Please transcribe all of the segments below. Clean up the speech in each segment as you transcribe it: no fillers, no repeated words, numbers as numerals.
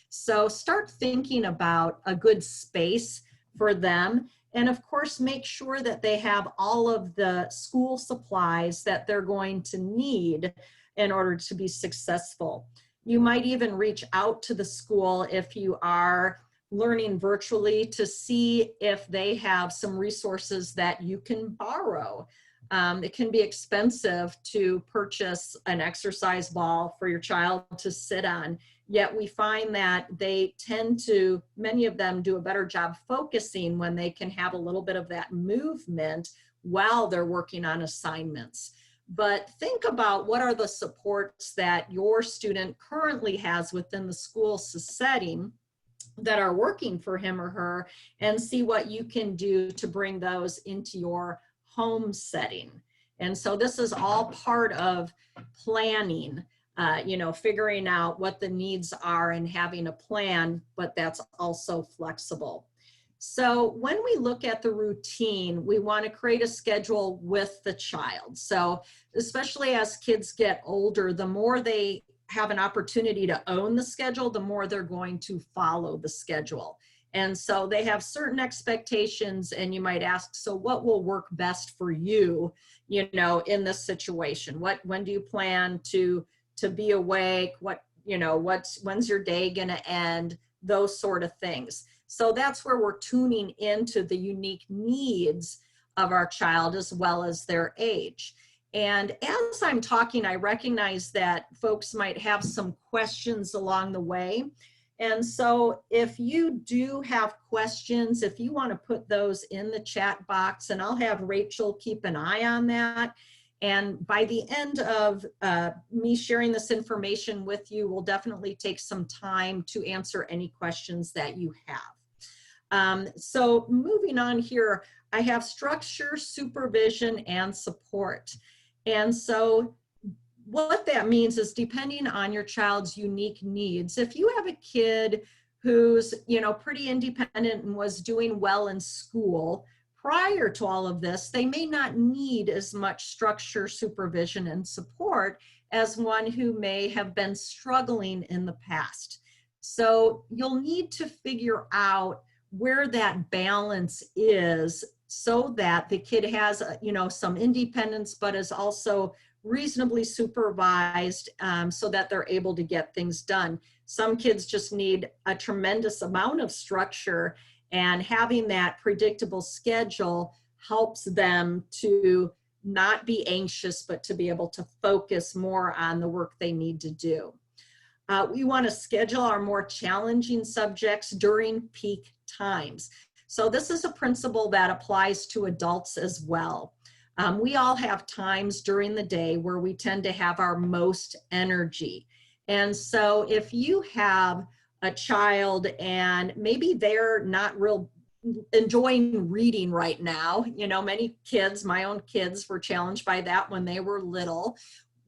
So start thinking about a good space for them. And of course, make sure that they have all of the school supplies that they're going to need in order to be successful. You might even reach out to the school if you are learning virtually to see if they have some resources that you can borrow. It can be expensive to purchase an exercise ball for your child to sit on, yet we find that they tend to, many of them do a better job focusing when they can have a little bit of that movement while they're working on assignments. But think about what are the supports that your student currently has within the school setting that are working for him or her, and see what you can do to bring those into your home setting. And so this is all part of planning, figuring out what the needs are and having a plan, but that's also flexible. So when we look at the routine, we want to create a schedule with the child. So especially as kids get older, the more they have an opportunity to own the schedule, the more they're going to follow the schedule. And so they have certain expectations, and you might ask, so what will work best for you, in this situation? When do you plan to be awake? When's your day going to end? Those sort of things. So that's where we're tuning into the unique needs of our child as well as their age. And as I'm talking, I recognize that folks might have some questions along the way. And so if you do have questions, if you want to put those in the chat box, and I'll have Rachel keep an eye on that. And by the end of me sharing this information with you, we'll definitely take some time to answer any questions that you have. So moving on here, I have structure, supervision, and support. And so what that means is, depending on your child's unique needs, if you have a kid who's, pretty independent and was doing well in school prior to all of this, they may not need as much structure, supervision, and support as one who may have been struggling in the past. So you'll need to figure out where that balance is so that the kid has, some independence, but is also reasonably supervised, so that they're able to get things done. Some kids just need a tremendous amount of structure, and having that predictable schedule helps them to not be anxious, but to be able to focus more on the work they need to do. We want to schedule our more challenging subjects during peak times. So this is a principle that applies to adults as well. We all have times during the day where we tend to have our most energy. And so if you have a child and maybe they're not real enjoying reading right now, many kids, my own kids, were challenged by that when they were little.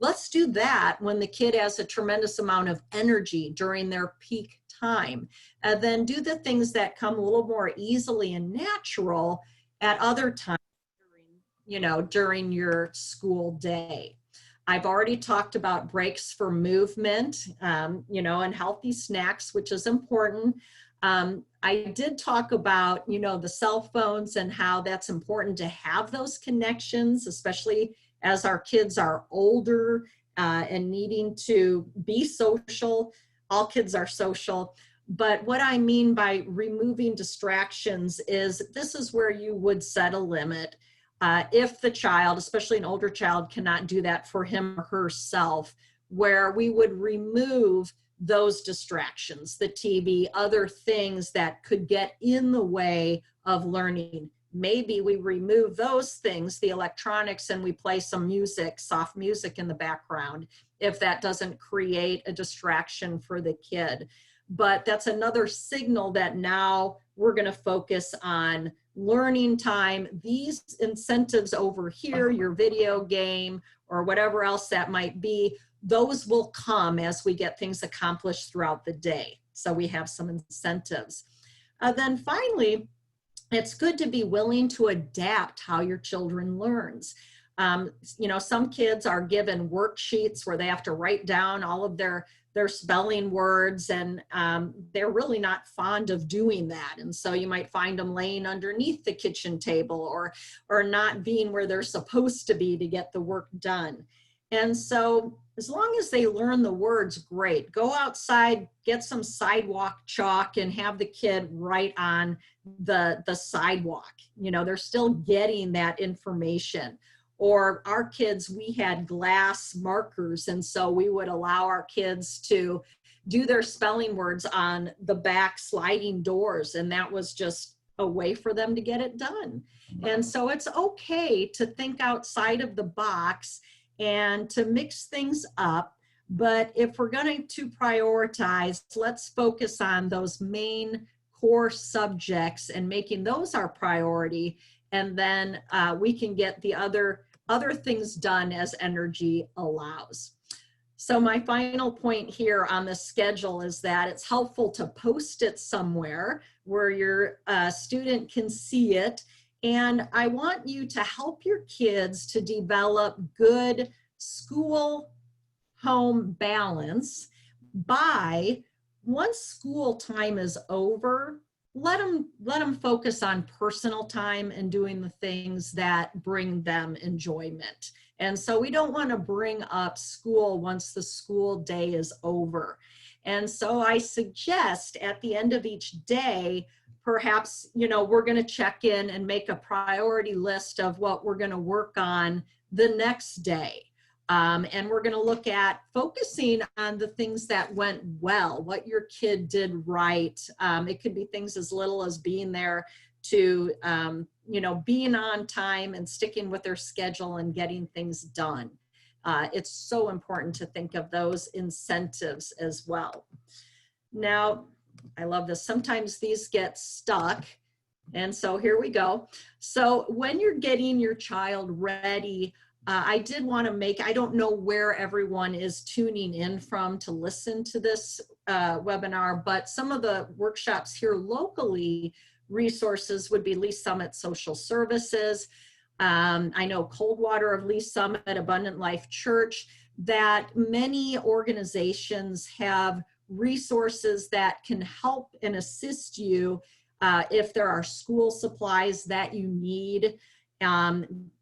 Let's do that when the kid has a tremendous amount of energy during their peak time. And then do the things that come a little more easily and natural at other times during your school day. I've already talked about breaks for movement, and healthy snacks, which is important. I did talk about, the cell phones and how that's important to have those connections, especially as our kids are older and needing to be social. All kids are social. But what I mean by removing distractions is, this is where you would set a limit. If the child, especially an older child, cannot do that for him or herself, where we would remove those distractions, the TV, other things that could get in the way of learning. Maybe we remove those things, the electronics, and we play some music, soft music in the background, if that doesn't create a distraction for the kid. But that's another signal that now we're going to focus on learning time. These incentives over here, your video game or whatever else that might be, those will come as we get things accomplished throughout the day. So we have some incentives. Then finally, it's good to be willing to adapt how your children learns. Some kids are given worksheets where they have to write down all of their spelling words, and they're really not fond of doing that. And so you might find them laying underneath the kitchen table, or not being where they're supposed to be to get the work done. And so as long as they learn the words, great. Go outside, get some sidewalk chalk, and have the kid write on the sidewalk. They're still getting that information. Or our kids, we had glass markers, and so we would allow our kids to do their spelling words on the back sliding doors, and that was just a way for them to get it done. And so it's okay to think outside of the box and to mix things up. But if we're going to prioritize, let's focus on those main core subjects and making those our priority. And then we can get the other things done as energy allows. So my final point here on the schedule is that it's helpful to post it somewhere where your student can see it. And I want you to help your kids to develop good school-home balance by, once school time is over, let them focus on personal time and doing the things that bring them enjoyment. And so we don't want to bring up school once the school day is over. And so I suggest at the end of each day, perhaps, we're going to check in and make a priority list of what we're going to work on the next day. And we're going to look at focusing on the things that went well, what your kid did right. It could be things as little as being there to, being on time and sticking with their schedule and getting things done. It's so important to think of those incentives as well. Now, I love this. Sometimes these get stuck. And so here we go. So when you're getting your child ready, I did want to I don't know where everyone is tuning in from to listen to this webinar, but some of the workshops here locally, resources would be Lee Summit Social Services. I know Coldwater of Lee Summit, Abundant Life Church, that many organizations have resources that can help and assist you if there are school supplies that you need.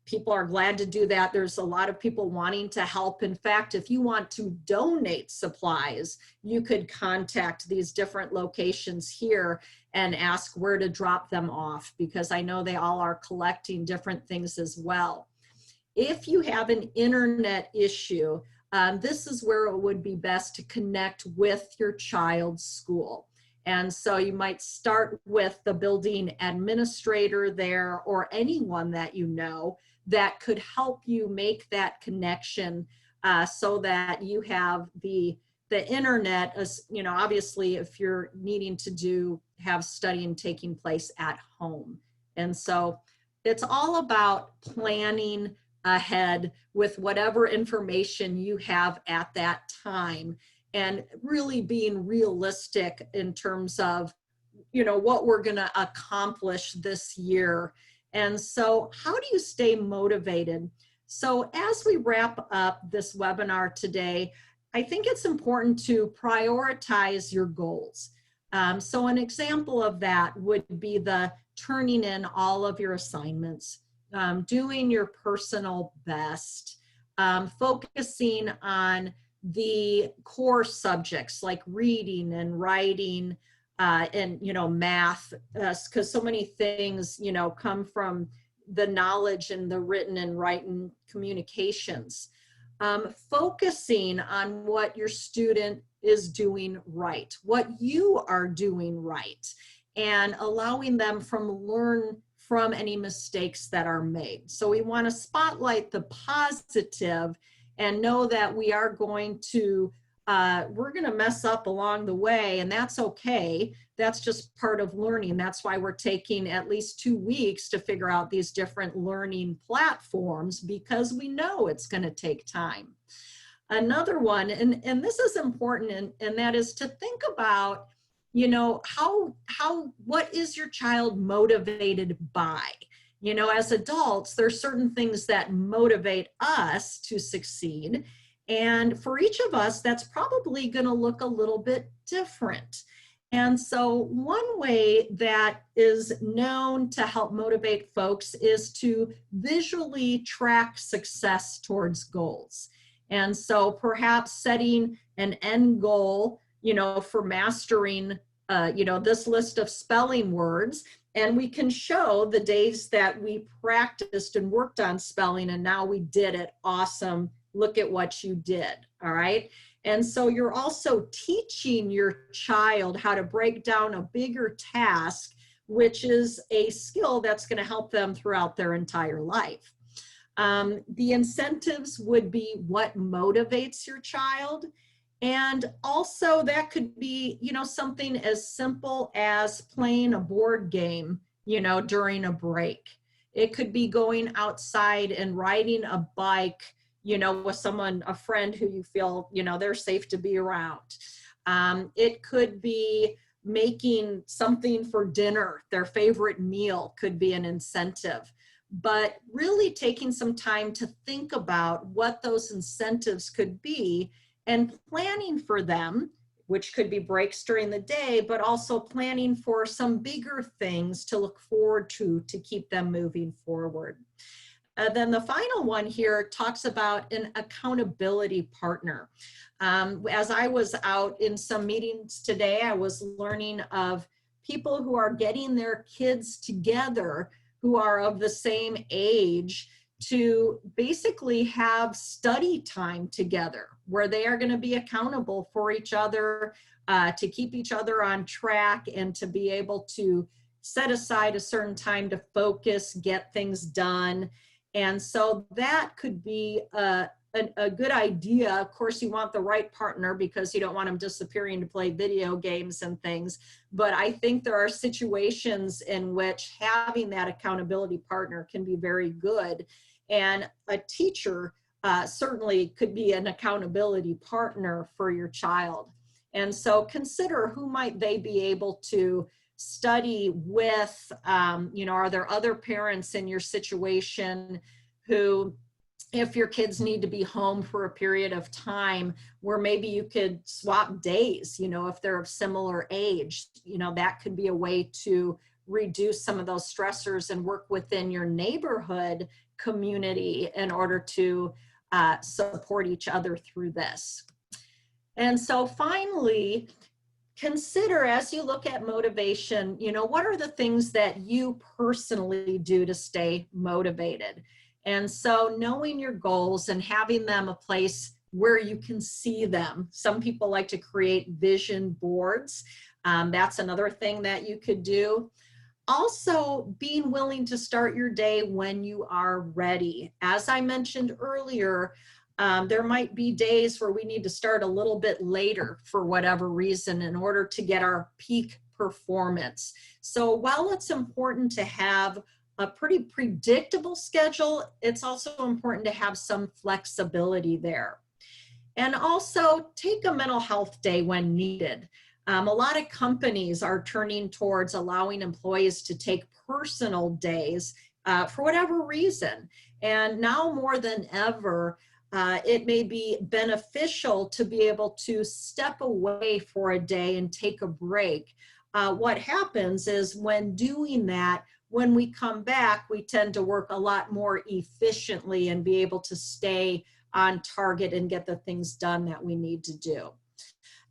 People are glad to do that. There's a lot of people wanting to help. In fact, if you want to donate supplies, you could contact these different locations here and ask where to drop them off, because I know they all are collecting different things as well. If you have an internet issue, this is where it would be best to connect with your child's school. And so you might start with the building administrator there, or anyone that you know that could help you make that connection, so that you have the internet, as obviously if you're needing to have studying taking place at home. And so it's all about planning ahead with whatever information you have at that time, and really being realistic in terms of, what we're going to accomplish this year. And so how do you stay motivated? So as we wrap up this webinar today, I think it's important to prioritize your goals. So an example of that would be the turning in all of your assignments, doing your personal best, focusing on the core subjects like reading and writing, and math, because so many things come from the knowledge and the written and writing communications. Focusing on what your student is doing right, what you are doing right, and allowing them learn from any mistakes that are made. So we want to spotlight the positive and know that we are going to we're going to mess up along the way, and that's okay. That's just part of learning. That's why we're taking at least 2 weeks to figure out these different learning platforms, because we know it's going to take time. Another one, and this is important, and that is to think about, what is your child motivated by? You know, as adults, there's certain things that motivate us to succeed. And for each of us, that's probably going to look a little bit different. And so one way that is known to help motivate folks is to visually track success towards goals. And so perhaps setting an end goal, you know, for mastering, you know, this list of spelling words. And we can show the days that we practiced and worked on spelling and now we did it. Awesome. Look at what you did. All right. And so you're also teaching your child how to break down a bigger task, which is a skill that's going to help them throughout their entire life. The incentives would be what motivates your child. And also that could be, you know, something as simple as playing a board game, you know, during a break. It could be going outside and riding a bike, you know, with someone, a friend who you feel, you know, they're safe to be around. It could be making something for dinner, their favorite meal could be an incentive. But really taking some time to think about what those incentives could be and planning for them, which could be breaks during the day, but also planning for some bigger things to look forward to keep them moving forward. Then the final one here talks about an accountability partner. As I was out in some meetings today, I was learning of people who are getting their kids together who are of the same age to basically have study time together where they are going to be accountable for each other, to keep each other on track and to be able to set aside a certain time to focus, get things done. And so that could be a good idea. Of course, you want the right partner because you don't want them disappearing to play video games and things. But I think there are situations in which having that accountability partner can be very good. And a teacher certainly could be an accountability partner for your child. And so consider who might they be able to study with. You know, are there other parents in your situation who, if your kids need to be home for a period of time, where maybe you could swap days, you know, if they're of similar age, you know, that could be a way to reduce some of those stressors and work within your neighborhood community in order to support each other through this. And so finally, consider as you look at motivation, you know, what are the things that you personally do to stay motivated? And so knowing your goals and having them a place where you can see them. Some people like to create vision boards. That's another thing that you could do. Also, being willing to start your day when you are ready. As I mentioned earlier, there might be days where we need to start a little bit later for whatever reason in order to get our peak performance. So while it's important to have a pretty predictable schedule, it's also important to have some flexibility there. And also take a mental health day when needed. A lot of companies are turning towards allowing employees to take personal days for whatever reason. And now more than ever, it may be beneficial to be able to step away for a day and take a break. What happens is when doing that, when we come back, we tend to work a lot more efficiently and be able to stay on target and get the things done that we need to do.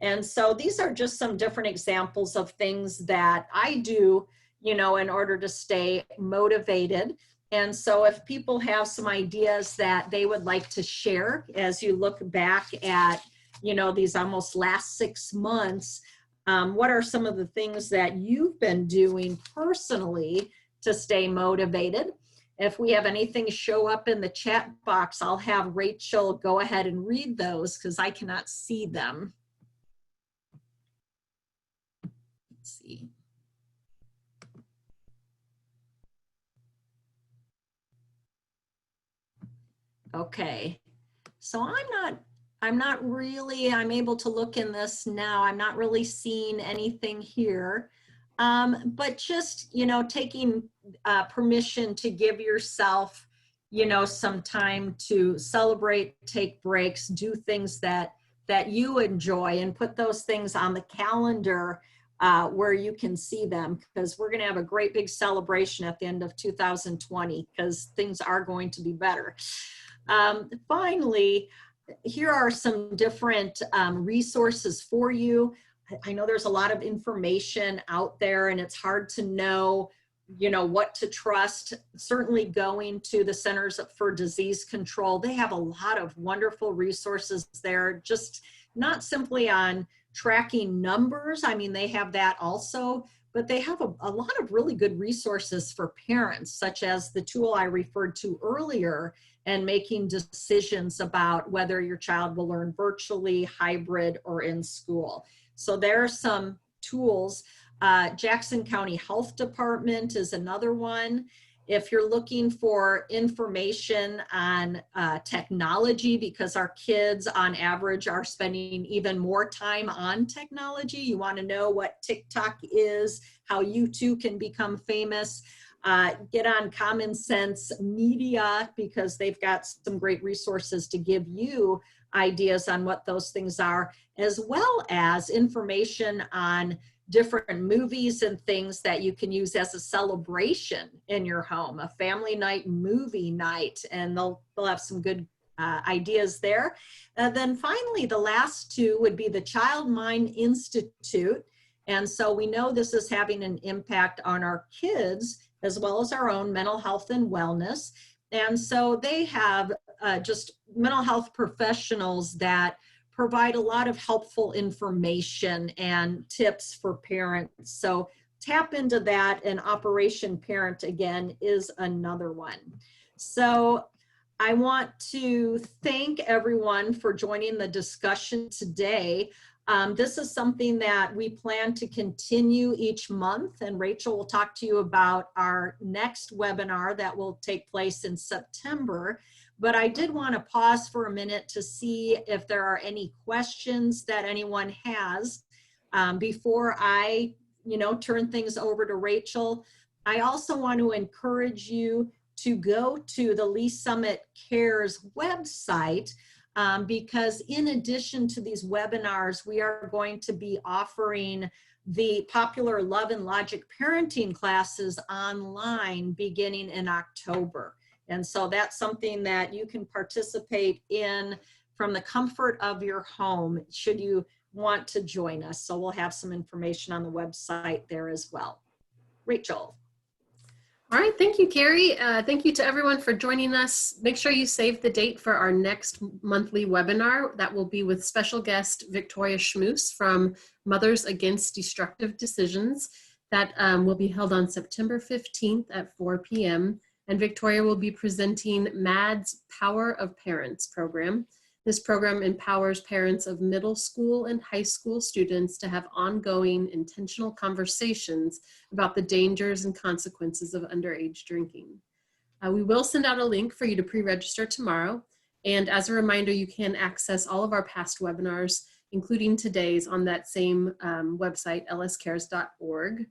And so these are just some different examples of things that I do, you know, in order to stay motivated. And so if people have some ideas that they would like to share as you look back at, you know, these almost last 6 months, what are some of the things that you've been doing personally to stay motivated? If we have anything show up in the chat box, I'll have Rachel go ahead and read those because I cannot see them. Let's see. Okay, so I'm able to look in this now. I'm not really seeing anything here. But just, taking permission to give yourself, some time to celebrate, take breaks, do things that you enjoy, and put those things on the calendar where you can see them, because we're going to have a great big celebration at the end of 2020, because things are going to be better. Finally, here are some different resources for you. I know there's a lot of information out there, and it's hard to know, what to trust. Certainly going to the Centers for Disease Control, they have a lot of wonderful resources there, just not simply on tracking numbers. I mean, they have that also, but they have a lot of really good resources for parents, such as the tool I referred to earlier, and making decisions about whether your child will learn virtually, hybrid, or in school. So there are some tools. Jackson County Health Department is another one. If you're looking for information on technology, because our kids on average are spending even more time on technology, you want to know what TikTok is, how you too can become famous. Get on Common Sense Media, because they've got some great resources to give you ideas on what those things are, as well as information on different movies and things that you can use as a celebration in your home, a family night, movie night, and they'll have some good ideas there. And then finally, the last two would be the Child Mind Institute. And so we know this is having an impact on our kids as well as our own mental health and wellness. And so they have just mental health professionals that provide a lot of helpful information and tips for parents. So tap into that, and Operation Parent, again, is another one. So I want to thank everyone for joining the discussion today. This is something that we plan to continue each month, and Rachel will talk to you about our next webinar that will take place in September. But I did want to pause for a minute to see if there are any questions that anyone has before I, turn things over to Rachel. I also want to encourage you to go to the Lee Summit Cares website, because in addition to these webinars, we are going to be offering the popular Love and Logic parenting classes online beginning in October. And so that's something that you can participate in from the comfort of your home, should you want to join us. So we'll have some information on the website there as well. Rachel. All right, thank you, Carrie. Thank you to everyone for joining us. Make sure you save the date for our next monthly webinar. That will be with special guest Victoria Schmoose from Mothers Against Destructive Decisions. That will be held on September 15th at 4 p.m. And Victoria will be presenting MAD's Power of Parents program. This program empowers parents of middle school and high school students to have ongoing, intentional conversations about the dangers and consequences of underage drinking. We will send out a link for you to pre-register tomorrow. And as a reminder, you can access all of our past webinars, including today's, on that same website, lscares.org.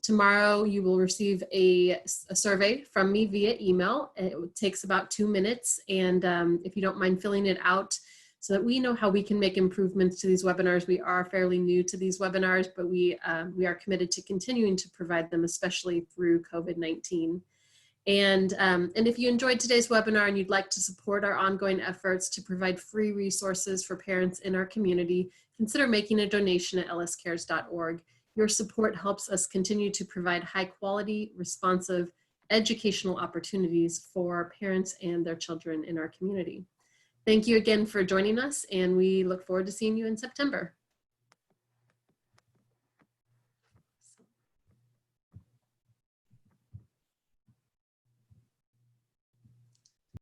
Tomorrow you will receive a survey from me via email. It takes about 2 minutes, and if you don't mind filling it out so that we know how we can make improvements to these webinars. We are fairly new to these webinars, but we are committed to continuing to provide them, especially through COVID-19. And if you enjoyed today's webinar and you'd like to support our ongoing efforts to provide free resources for parents in our community, consider making a donation at lscares.org. Your support helps us continue to provide high quality, responsive, educational opportunities for parents and their children in our community. Thank you again for joining us, and we look forward to seeing you in September.